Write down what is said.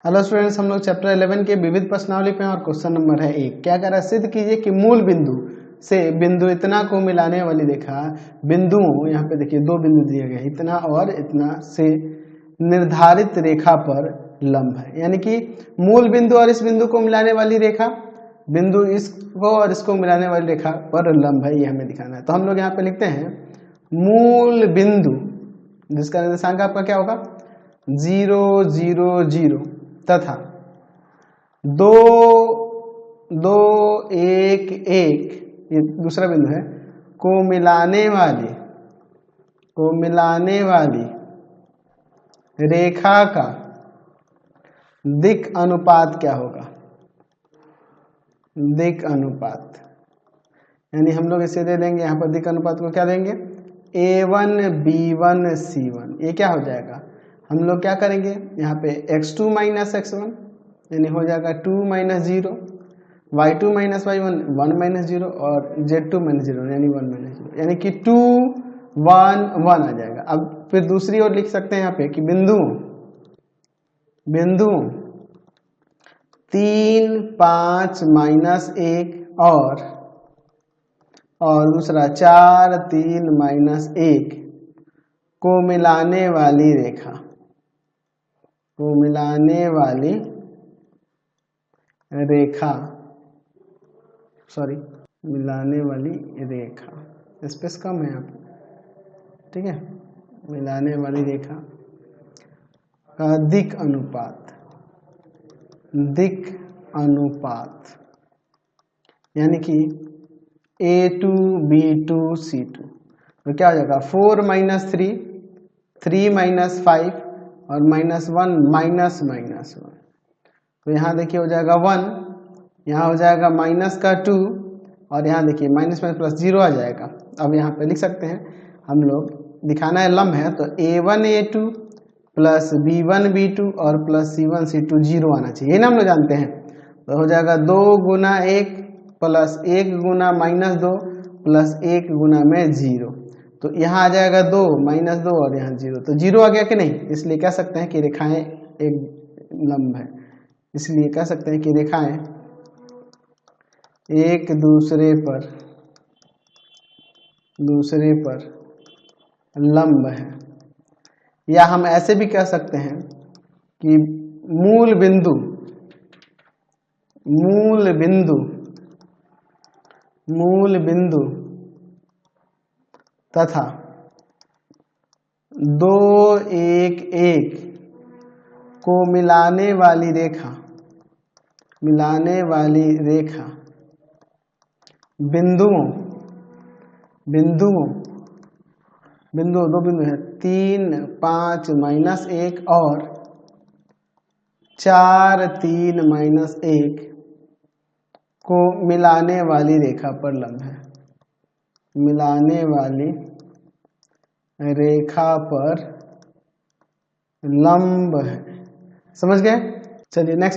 Hello students, हम लोग chapter 11 के विविध प्रश्नावली पे हैं और क्वेश्चन नंबर है 1। क्या कह रहा है? सिद्ध कीजिए कि मूल बिंदु से बिंदु इतना को मिलाने वाली रेखा बिंदुओं, यहाँ पे देखिए दो बिंदु दिए गए, इतना और इतना, से निर्धारित रेखा पर लंब है। यानी कि मूल बिंदु और इस बिंदु को मिलाने वाली रेखा, बिंदु इसको और इसको मिलाने वाली रेखा पर लंब है, ये हमें दिखाना है। तो हम लोग यहाँ पे लिखते हैं मूल बिंदु, जिसका निर्देशांक आपका क्या होगा 0 0 0 तथा 2 2 1 1, ये दूसरा बिंदु है, को मिलाने वाली रेखा का दिक् अनुपात क्या होगा? दिक् अनुपात, यानी हम लोग इसे दे देंगे यहाँ पर दिक् अनुपात को क्या देंगे A1 B1 C1। ये क्या हो जाएगा? हम लोग क्या करेंगे यहाँ पे x2 माइनस x1, यानी हो जाएगा 2 minus 0, y2 minus y1 1 minus 0 और z2 माइनस 0 यानी 1 माइनस 0, यानी कि 2 1 1 आ जाएगा। अब फिर दूसरी ओर लिख सकते हैं यहाँ पे कि बिंदु 3 5 माइनस 1 और दूसरा 4 3 माइनस 1 को मिलाने वाली रेखा, मिलाने वाली रेखा, स्पेस कम है यहाँ पे, ठीक है। मिलाने वाली रेखा का दिक् अनुपात यानी कि A2 B2 C2, तो क्या हो जाएगा 4 माइनस 3 3 माइनस 5 और माइनस 1 माइनस 1। तो यहाँ देखिए हो जाएगा 1, यहाँ हो जाएगा माइनस का 2 और यहाँ देखिए माइनस में प्लस 0 आ जाएगा। अब यहाँ पे लिख सकते हैं, हम लोग दिखाना है लंब है, तो A1 A2 plus B1 B2 और प्लस C1 C2 0 आना चाहिए, ये ना हम लोग जानते हैं। तो हो जाएगा 2 गुना 1 प्लस 1 गुना माइनस 2 प्लस 1 गुना में 0, तो यहाँ आ जाएगा 2 माइनस 2 और यहाँ 0, तो 0 आ गया कि नहीं? इसलिए कह सकते हैं कि रेखाएं एक लंब है, इसलिए कह सकते हैं कि रेखाएं एक दूसरे पर लंब है। या हम ऐसे भी कह सकते हैं कि मूल बिंदु तथा 2 1 1 को मिलाने वाली रेखा बिंदुओं दो बिंदु है 3 5 माइनस 1 और 4 3 माइनस 1 को मिलाने वाली रेखा पर लंब है, मिलाने वाली रेखा पर लंब है। समझ गए? चलिए नेक्स्ट